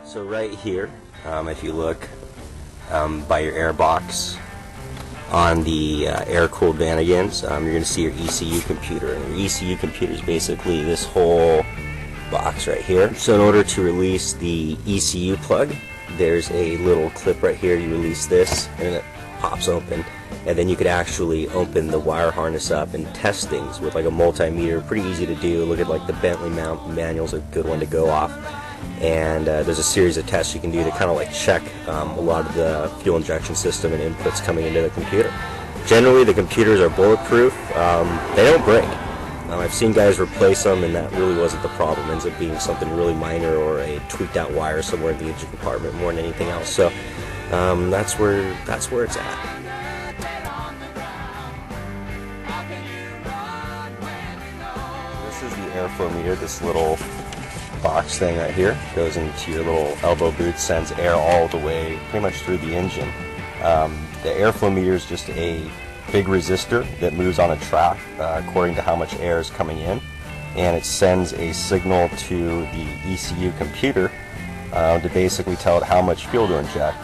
So right here, if you look by your air box on the air-cooled Vanagons, you're going to see your ECU computer. And your ECU computer is basically this whole box right here. So in order to release the ECU plug, there's a little clip right here. You release this and it pops open, and then you could actually open the wire harness up and test things with like a multimeter. Pretty easy to do. Look at like the Bentley manual's a good one to go off. And there's a series of tests you can do to kind of like check a lot of the fuel injection system and inputs coming into the computer. Generally, the computers are bulletproof. They don't break. I've seen guys replace them, and that really wasn't the problem. It ends up being something really minor or a tweaked out wire somewhere in the engine compartment more than anything else. So that's where it's at. This is the airflow meter. This little box thing right here goes into your little elbow boot, sends air all the way pretty much through the engine. The airflow meter is just a big resistor that moves on a track according to how much air is coming in, and it sends a signal to the ECU computer to basically tell it how much fuel to inject.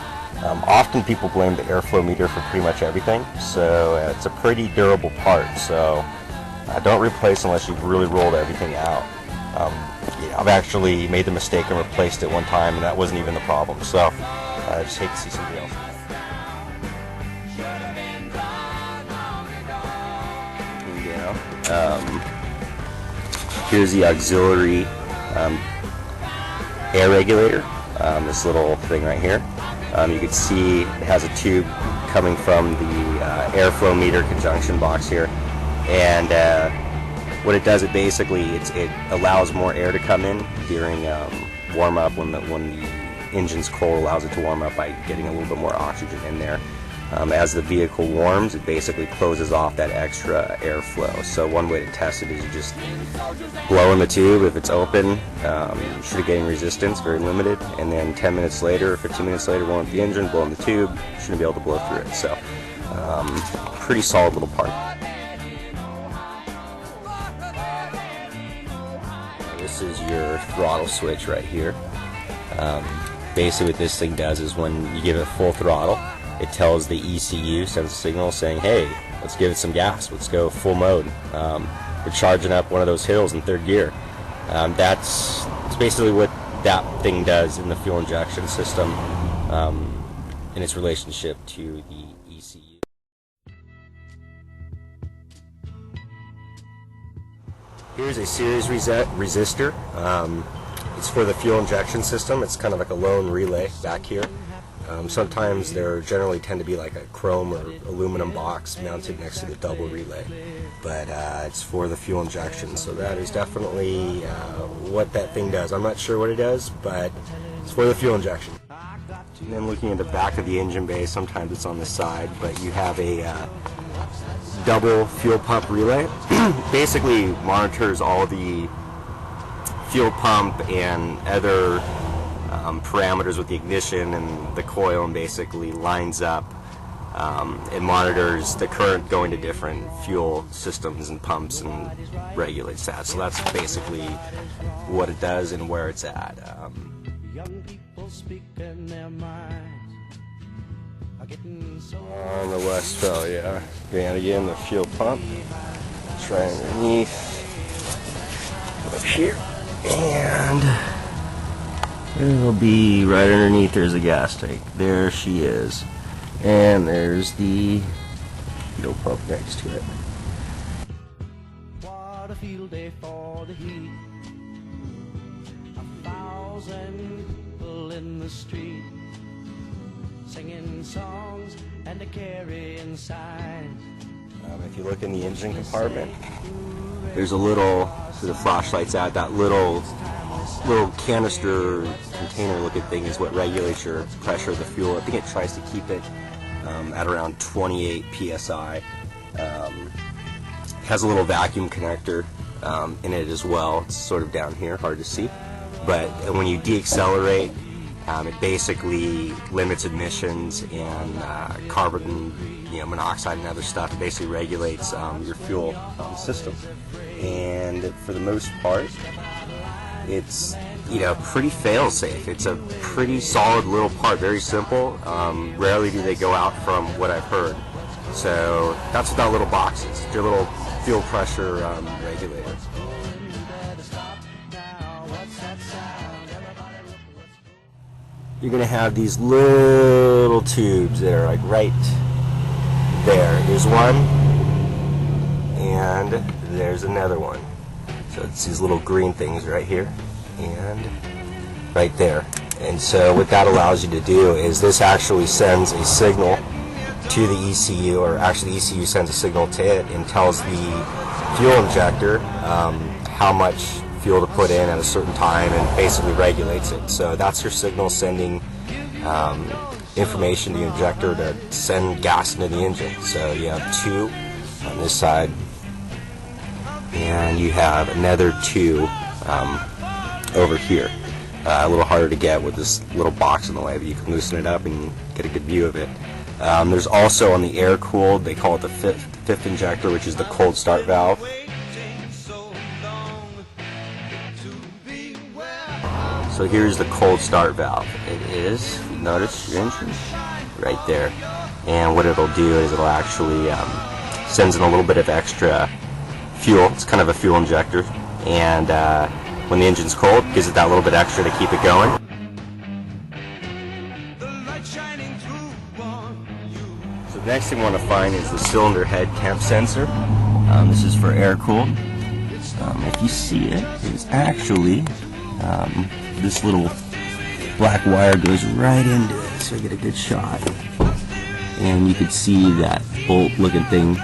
Often people blame the airflow meter for pretty much everything, so it's a pretty durable part, so don't replace unless you've really rolled everything out. I've actually made the mistake and replaced it one time, and that wasn't even the problem, so I just hate to see somebody else. Here's the auxiliary air regulator, this little thing right here. You can see it has a tube coming from the airflow meter conjunction box here, and what it does, it basically it allows more air to come in during warm up when the engine's cold, allows it to warm up by getting a little bit more oxygen in there. As the vehicle warms, it basically closes off that extra airflow. So one way to test it is you just blow in the tube. If it's open, you should be getting resistance, very limited, and then 10 minutes later, 15 minutes later, warm up the engine, blow in the tube, you shouldn't be able to blow through it. So pretty solid little part. This is your throttle switch right here. Basically what this thing does is when you give it full throttle, it tells the ECU, sends a signal saying, hey, let's give it some gas, let's go full mode. We're charging up one of those hills in third gear. That's basically what that thing does in the fuel injection system in its relationship to the ECU. Here's a series resistor. It's for the fuel injection system. It's kind of like a lone relay back here. Sometimes there generally tend to be like a chrome or aluminum box mounted next to the double relay, but it's for the fuel injection, so that is definitely what that thing does. I'm not sure what it does, but it's for the fuel injection. And then looking at the back of the engine bay, sometimes it's on the side, but you have a double fuel pump relay. Basically monitors all the fuel pump and other parameters with the ignition and the coil, and basically lines up and monitors the current going to different fuel systems and pumps and regulates that. So that's basically what it does and where it's at. On the Westfalia, again the fuel pump, it's right underneath up here, and it'll be right underneath. There's a gas tank. There she is. And there's the fuel pump next to it. What a field day for the heat. 1,000 people in the street, singing songs and carrying signs. If you look in the engine compartment, there's a little, so the flashlight's at, that little canister container looking thing is what regulates your pressure of the fuel. I think it tries to keep it at around 28 psi. Has a little vacuum connector in it as well. It's sort of down here, hard to see, but when you deaccelerate, it basically limits emissions and carbon monoxide and other stuff. It basically regulates your fuel system. and for the most part, it's pretty fail-safe. It's a pretty solid little part, very simple. Rarely do they go out from what I've heard. So that's what that little box is. It's your little fuel pressure regulator. You're going to have these little tubes that are like right there. There's one, and there's another one. So it's these little green things right here and right there. And so what that allows you to do is this actually sends a signal to the ECU, or actually the ECU sends a signal to it and tells the fuel injector how much fuel to put in at a certain time, and basically regulates it. So that's your signal sending information to the injector to send gas into the engine. So you have two on this side, and you have another two over here. A little harder to get with this little box in the way, but you can loosen it up and get a good view of it. There's also on the air-cooled, they call it the fifth injector, which is the cold start valve. So here's the cold start valve. It is, notice your engine right there. And what it'll do is it'll actually sends in a little bit of extra fuel. It's kind of a fuel injector. And when the engine's cold, gives it that little bit extra to keep it going. So the next thing we want to find is the cylinder head temp sensor. This is for air cooled. If you see it, it's actually this little black wire goes right into it, so I get a good shot. And you can see that bolt looking thing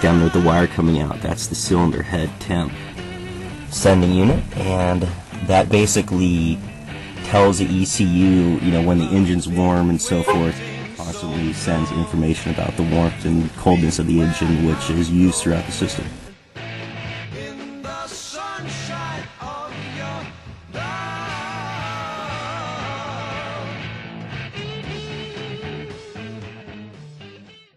down there with the wire coming out. That's the cylinder head temp sending unit, and that basically tells the ECU, when the engine's warm and so forth. Constantly sends information about the warmth and coldness of the engine, which is used throughout the system.